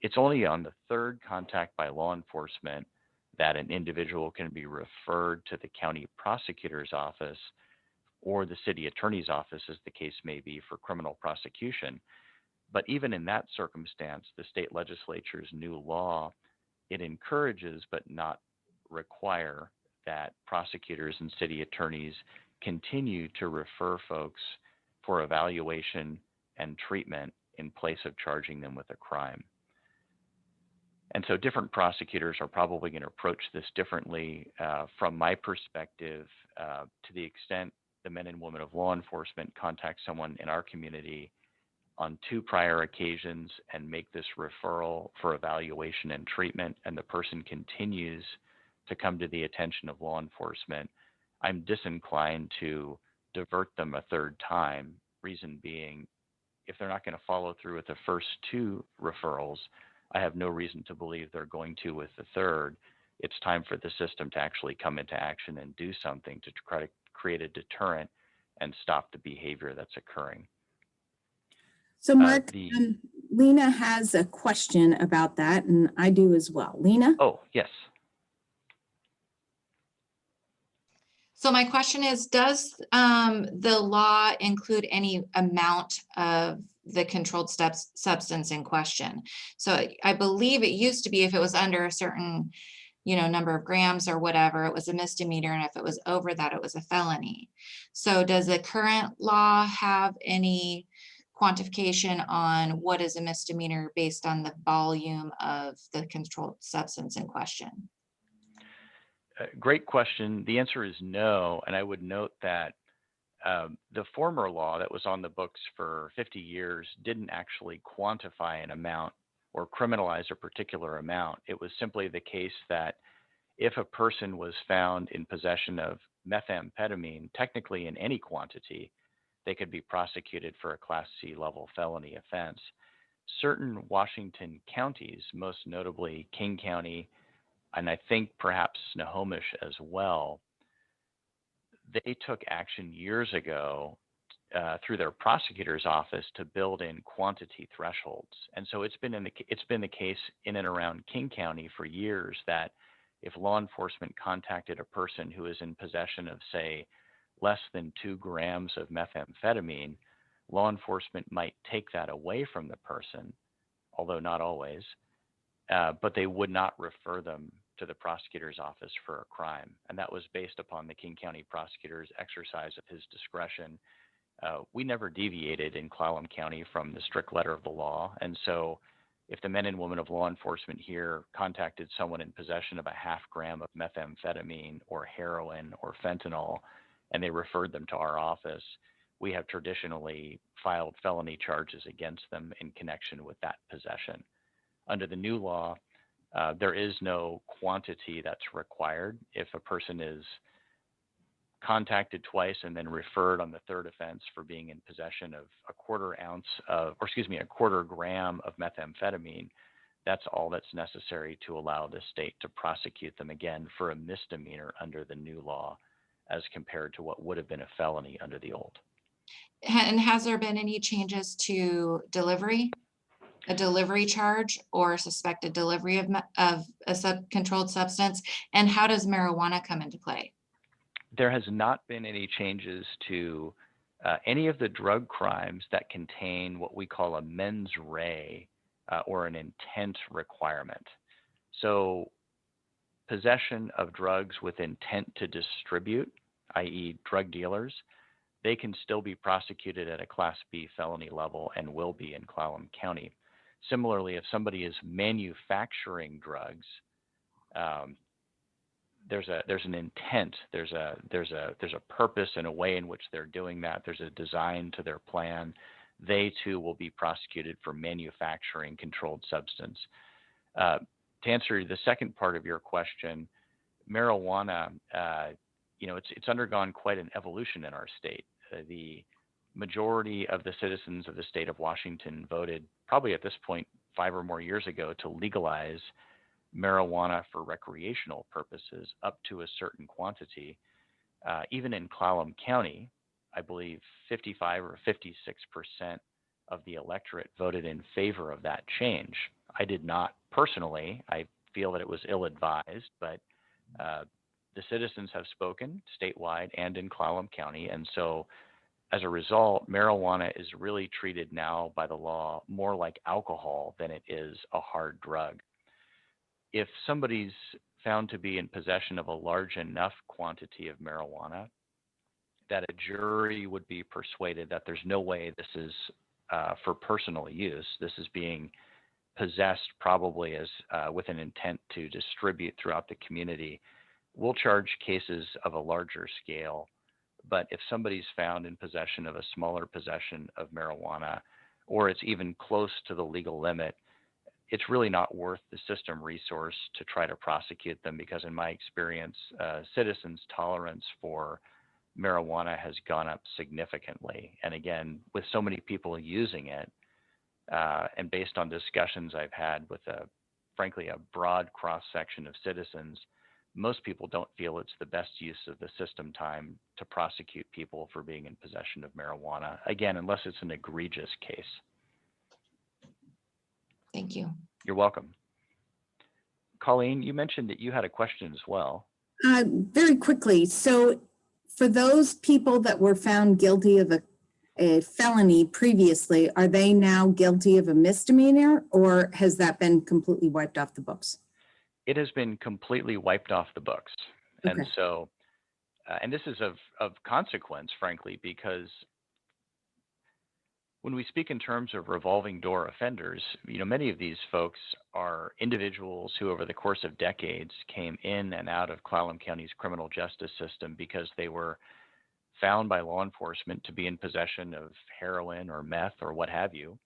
Speaker 2: It's only on the 3rd contact by law enforcement that an individual can be referred to the county prosecutor's office or the city attorney's office, as the case may be, for criminal prosecution. But even in that circumstance, the state legislature's new law, it encourages but not require that prosecutors and city attorneys continue to refer folks for evaluation and treatment in place of charging them with a crime. And so different prosecutors are probably going to approach this differently. From my perspective, to the extent the men and women of law enforcement contact someone in our community on 2 prior occasions and make this referral for evaluation and treatment, and the person continues to come to the attention of law enforcement, I'm disinclined to divert them a 3rd time. Reason being, if they're not going to follow through with the first 2 referrals, I have no reason to believe they're going to with the 3rd. It's time for the system to actually come into action and do something to try to create a deterrent and stop the behavior that's occurring.
Speaker 1: So Mark, Lena has a question about that, and I do as well. Lena?
Speaker 2: Oh, yes.
Speaker 3: So my question is, does the law include any amount of the controlled substance in question? So I believe it used to be if it was under a certain, number of grams or whatever, it was a misdemeanor. And if it was over that, it was a felony. So does the current law have any quantification on what is a misdemeanor based on the volume of the controlled substance in question?
Speaker 2: Great question. The answer is no. And I would note that the former law that was on the books for 50 years didn't actually quantify an amount or criminalize a particular amount. It was simply the case that if a person was found in possession of methamphetamine, technically in any quantity, they could be prosecuted for a Class C level felony offense. Certain Washington counties, most notably King County, and I think perhaps Snohomish as well, they took action years ago through their prosecutor's office to build in quantity thresholds. And so it's been the case in and around King County for years that if law enforcement contacted a person who is in possession of, say, less than 2 grams of methamphetamine, law enforcement might take that away from the person, although not always, but they would not refer them to the prosecutor's office for a crime. And that was based upon the King County prosecutor's exercise of his discretion. We never deviated in Clallam County from the strict letter of the law. And so if the men and women of law enforcement here contacted someone in possession of a 0.5 gram of methamphetamine or heroin or fentanyl, and they referred them to our office, we have traditionally filed felony charges against them in connection with that possession. Under the new law, there is no quantity that's required. If a person is contacted twice and then referred on the 3rd offense for being in possession of a 1/4 gram of methamphetamine, that's all that's necessary to allow the state to prosecute them again for a misdemeanor under the new law, as compared to what would have been a felony under the old.
Speaker 3: And has there been any changes to delivery? A delivery charge or suspected delivery of a controlled substance? And how does marijuana come into play?
Speaker 2: There has not been any changes to any of the drug crimes that contain what we call a mens rea or an intent requirement. So possession of drugs with intent to distribute, i.e. drug dealers, they can still be prosecuted at a Class B felony level and will be in Clallam County. Similarly, if somebody is manufacturing drugs, there's an intent, there's a purpose and a way in which they're doing that. There's a design to their plan. They too will be prosecuted for manufacturing controlled substance. To answer the second part of your question, marijuana, it's undergone quite an evolution in our state. The majority of the citizens of the state of Washington voted probably at this point 5 or more years ago to legalize marijuana for recreational purposes up to a certain quantity. Even in Clallam County, I believe 55 or 56% of the electorate voted in favor of that change. I did not personally. I feel that it was ill-advised, but the citizens have spoken statewide and in Clallam County. And so as a result, marijuana is really treated now by the law more like alcohol than it is a hard drug. If somebody's found to be in possession of a large enough quantity of marijuana, that a jury would be persuaded that there's no way this is for personal use. This is being possessed probably as with an intent to distribute throughout the community. We'll charge cases of a larger scale, but if somebody's found in possession of a smaller possession of marijuana, or it's even close to the legal limit, it's really not worth the system resource to try to prosecute them, because in my experience, citizens' tolerance for marijuana has gone up significantly. And again, with so many people using it, and based on discussions I've had with frankly, a broad cross-section of citizens, most people don't feel it's the best use of the system time to prosecute people for being in possession of marijuana, again, unless it's an egregious case.
Speaker 3: Thank you.
Speaker 2: You're welcome. Colleen, you mentioned that you had a question as well.
Speaker 1: Very quickly, so for those people that were found guilty of a felony previously, are they now guilty of a misdemeanor, or has that been completely wiped off the books?
Speaker 2: It has been completely wiped off the books.
Speaker 1: Okay.
Speaker 2: And so, and this is of consequence, frankly, because when we speak in terms of revolving door offenders, many of these folks are individuals who over the course of decades came in and out of Clallam County's criminal justice system because they were found by law enforcement to be in possession of heroin or meth or what have you.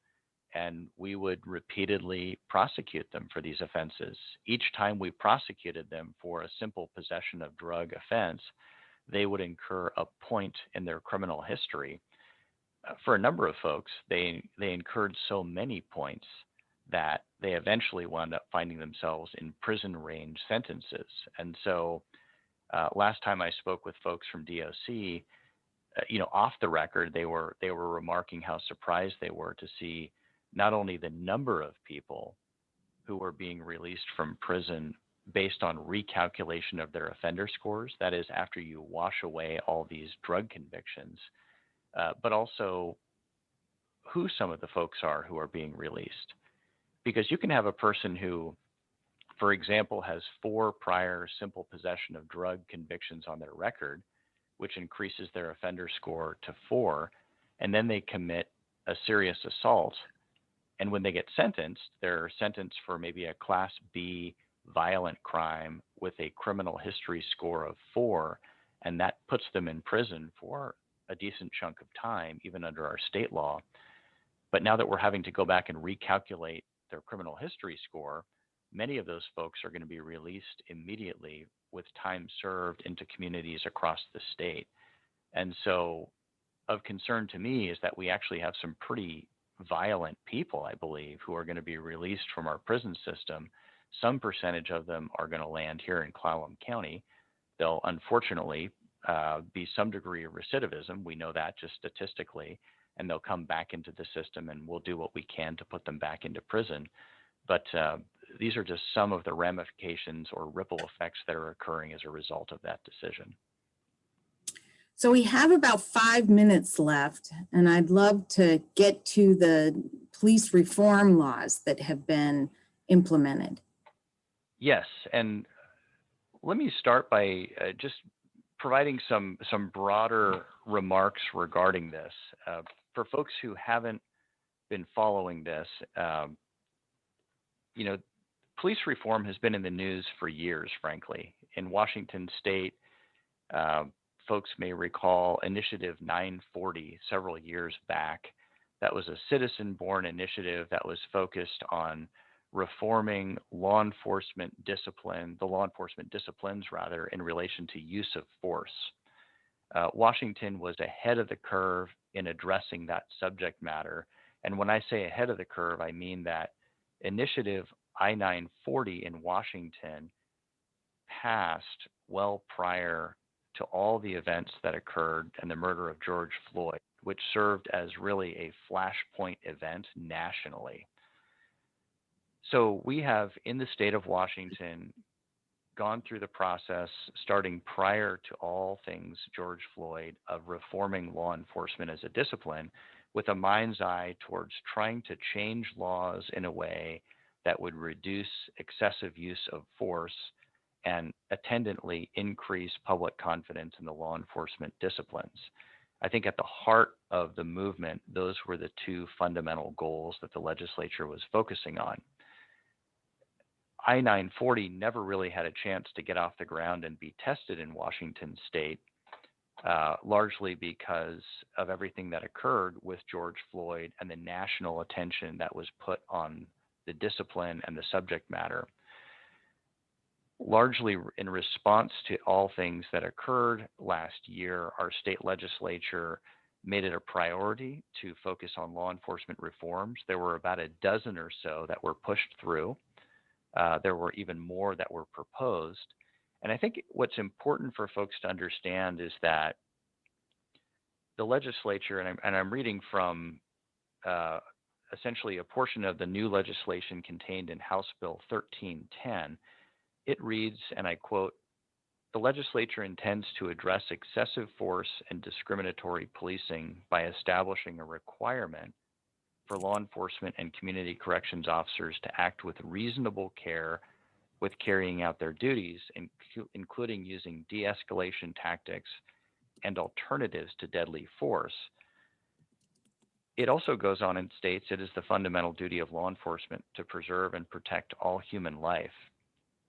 Speaker 2: And we would repeatedly prosecute them for these offenses. Each time we prosecuted them for a simple possession of drug offense, they would incur a point in their criminal history. For a number of folks, they incurred so many points that they eventually wound up finding themselves in prison range sentences. And so last time I spoke with folks from DOC, off the record, they were remarking how surprised they were to see not only the number of people who were being released from prison based on recalculation of their offender scores, that is, after you wash away all these drug convictions, but also who some of the folks are who are being released. Because you can have a person who, for example, has 4 prior simple possession of drug convictions on their record, which increases their offender score to 4, and then they commit a serious assault. And when they get sentenced, they're sentenced for maybe a Class B violent crime with a criminal history score of 4, and that puts them in prison for a decent chunk of time, even under our state law. But now that we're having to go back and recalculate their criminal history score, many of those folks are going to be released immediately with time served into communities across the state. And so of concern to me is that we actually have some pretty violent people, I believe, who are going to be released from our prison system. Some percentage of them are going to land here in Clallam County. They'll unfortunately be some degree of recidivism. We know that just statistically, and they'll come back into the system, and we'll do what we can to put them back into prison. But these are just some of the ramifications or ripple effects that are occurring as a result of that decision.
Speaker 1: So we have about 5 minutes left, and I'd love to get to the police reform laws that have been implemented.
Speaker 2: Yes, and let me start by just providing some broader remarks regarding this. For folks who haven't been following this, police reform has been in the news for years, frankly. In Washington state, folks may recall Initiative 940 several years back. That was a citizen-born initiative that was focused on reforming law enforcement disciplines in relation to use of force. Washington was ahead of the curve in addressing that subject matter. And when I say ahead of the curve, I mean that Initiative I-940 in Washington passed well prior to all the events that occurred and the murder of George Floyd, which served as really a flashpoint event nationally. So we have, in the state of Washington, gone through the process, starting prior to all things George Floyd, of reforming law enforcement as a discipline with a mind's eye towards trying to change laws in a way that would reduce excessive use of force and attendantly increase public confidence in the law enforcement disciplines. I think at the heart of the movement, those were the two fundamental goals that the legislature was focusing on. I-940 never really had a chance to get off the ground and be tested in Washington state, largely because of everything that occurred with George Floyd and the national attention that was put on the discipline and the subject matter. Largely in response to all things that occurred last year, our state legislature made it a priority to focus on law enforcement reforms. There were about a dozen or so that were pushed through. There were even more that were proposed. And I think what's important for folks to understand is that the legislature, and I'm reading from essentially a portion of the new legislation contained in House Bill 1310, it reads, and I quote, "The legislature intends to address excessive force and discriminatory policing by establishing a requirement for law enforcement and community corrections officers to act with reasonable care with carrying out their duties, including using de-escalation tactics and alternatives to deadly force." It also goes on and states it is the fundamental duty of law enforcement to preserve and protect all human life.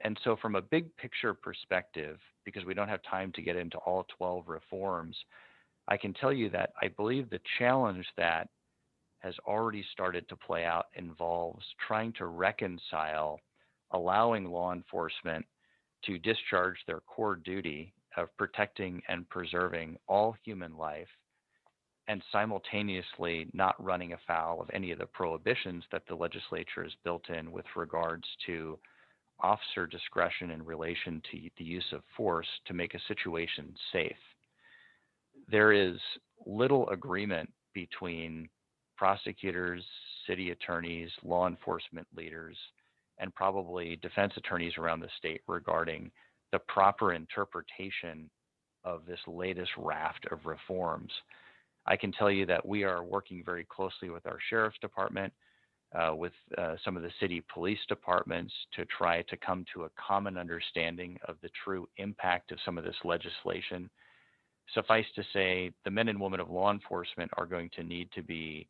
Speaker 2: And so from a big picture perspective, because we don't have time to get into all 12 reforms, I can tell you that I believe the challenge that has already started to play out involves trying to reconcile allowing law enforcement to discharge their core duty of protecting and preserving all human life and simultaneously not running afoul of any of the prohibitions that the legislature has built in with regards to officer discretion in relation to the use of force to make a situation safe. There is little agreement between prosecutors, city attorneys, law enforcement leaders, and probably defense attorneys around the state regarding the proper interpretation of this latest raft of reforms. I can tell you that we are working very closely with our sheriff's department, with some of the city police departments to try to come to a common understanding of the true impact of some of this legislation. Suffice to say, the men and women of law enforcement are going to need to be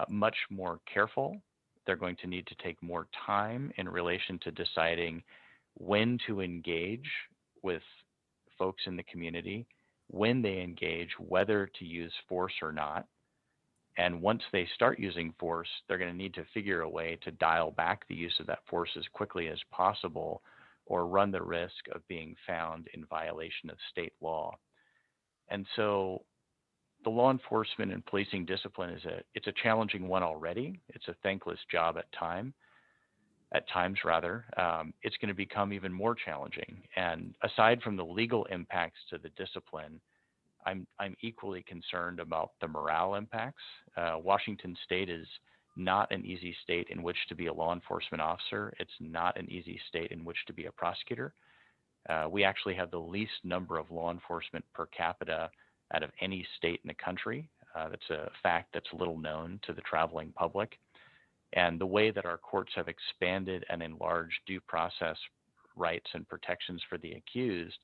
Speaker 2: much more careful. They're going to need to take more time in relation to deciding when to engage with folks in the community, when they engage, whether to use force or not. And once they start using force, they're going to need to figure a way to dial back the use of that force as quickly as possible, or run the risk of being found in violation of state law. And so the law enforcement and policing discipline it's a challenging one already. It's a thankless job at times. It's going to become even more challenging. And aside from the legal impacts to the discipline, I'm equally concerned about the morale impacts. Washington state is not an easy state in which to be a law enforcement officer. It's not an easy state in which to be a prosecutor. We actually have the least number of law enforcement per capita out of any state in the country. That's a fact that's little known to the traveling public. And the way that our courts have expanded and enlarged due process rights and protections for the accused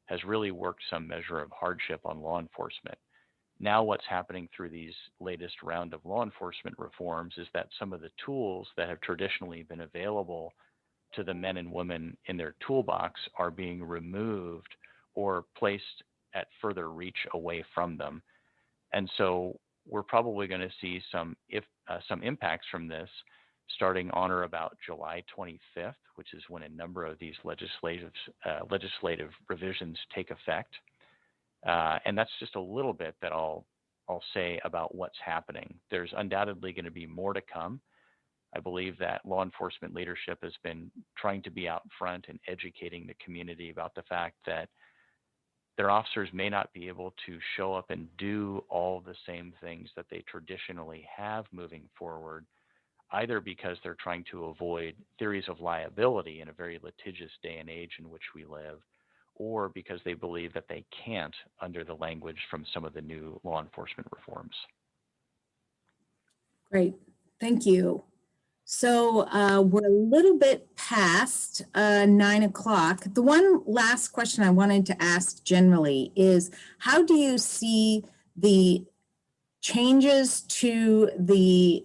Speaker 2: has really worked some measure of hardship on law enforcement. Now what's happening through these latest round of law enforcement reforms is that some of the tools that have traditionally been available to the men and women in their toolbox are being removed or placed at further reach away from them. And so we're probably going to see some impacts from this starting on or about July 25th, which is when a number of these legislative revisions take effect. And that's just a little bit that I'll say about what's happening. There's undoubtedly going to be more to come. I believe that law enforcement leadership has been trying to be out front and educating the community about the fact that their officers may not be able to show up and do all the same things that they traditionally have moving forward, either because they're trying to avoid theories of liability in a very litigious day and age in which we live, or because they believe that they can't under the language from some of the new law enforcement reforms.
Speaker 1: Great, thank you. So we're a little bit past 9 o'clock. The one last question I wanted to ask generally is, how do you see the changes to the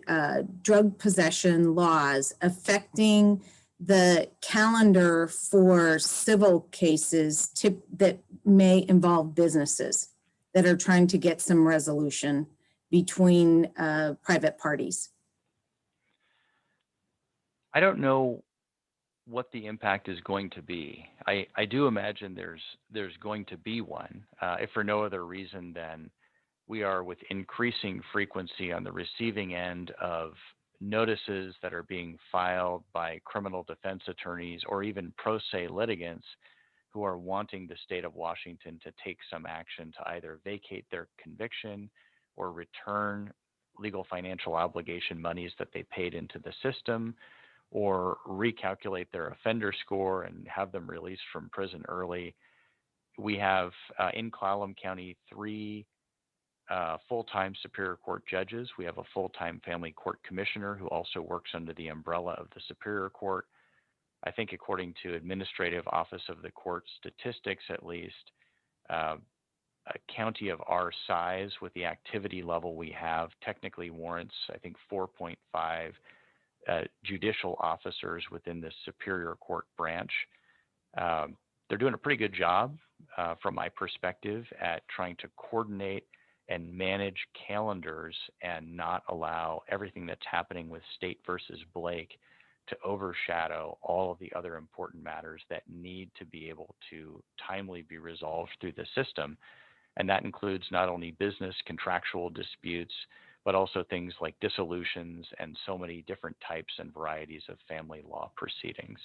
Speaker 1: drug possession laws affecting the calendar for civil cases that may involve businesses that are trying to get some resolution between private parties?
Speaker 2: I don't know what the impact is going to be. I do imagine there's going to be one, if for no other reason than we are with increasing frequency on the receiving end of notices that are being filed by criminal defense attorneys or even pro se litigants who are wanting the state of Washington to take some action to either vacate their conviction or return legal financial obligation monies that they paid into the system, or recalculate their offender score and have them released from prison early. We have in Clallam County 3 full-time Superior Court judges. We have a full-time family court commissioner who also works under the umbrella of the Superior Court. I think according to Administrative Office of the Court statistics, at least, a county of our size with the activity level we have technically warrants, I think, 4.5 judicial officers within the Superior Court branch. They're doing a pretty good job from my perspective at trying to coordinate and manage calendars and not allow everything that's happening with State versus Blake to overshadow all of the other important matters that need to be able to timely be resolved through the system. And that includes not only business contractual disputes, but also things like dissolutions and so many different types and varieties of family law proceedings.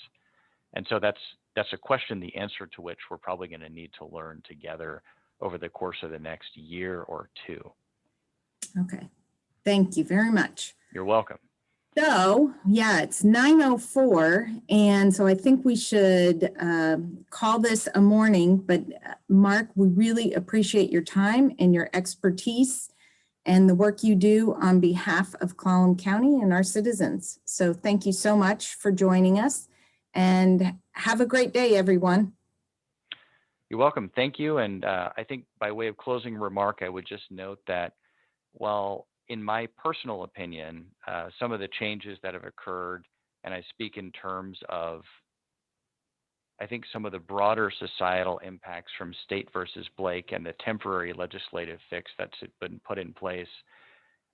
Speaker 2: And so that's a question, the answer to which we're probably going to need to learn together over the course of the next year or two.
Speaker 1: Okay, thank you very much.
Speaker 2: You're welcome.
Speaker 1: So, yeah, it's 9:04, and so I think we should call this a morning, but Mark, we really appreciate your time and your expertise and the work you do on behalf of Clallam County and our citizens. So thank you so much for joining us, and have a great day, everyone.
Speaker 2: You're welcome. Thank you. And I think by way of closing remark, I would just note that while in my personal opinion, some of the changes that have occurred, and I speak in terms of, I think, some of the broader societal impacts from State versus Blake and the temporary legislative fix that's been put in place,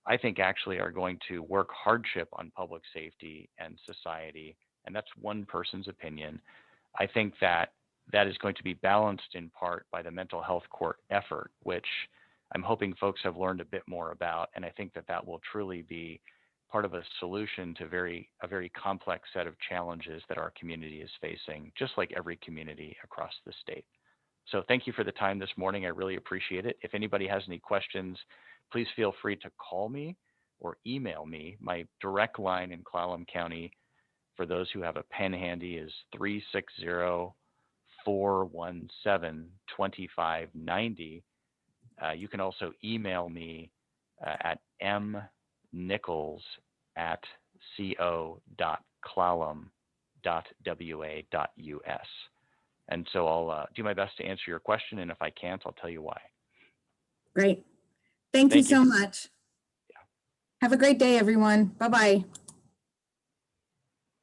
Speaker 2: I think actually are going to work hardship on public safety and society. And that's one person's opinion. I think that is going to be balanced in part by the mental health court effort, which I'm hoping folks have learned a bit more about. And I think that will truly be part of a solution to a very complex set of challenges that our community is facing, just like every community across the state. So thank you for the time this morning. I really appreciate it. If anybody has any questions, please feel free to call me or email me. My direct line in Clallam County, for those who have a pen handy, is 360-417-2590. You can also email me at mnichols@co.clallam.wa.us. And so I'll do my best to answer your question, and if I can't, I'll tell you why.
Speaker 1: Great. Thank you so much.
Speaker 2: Yeah.
Speaker 1: Have a great day, everyone. Bye-bye.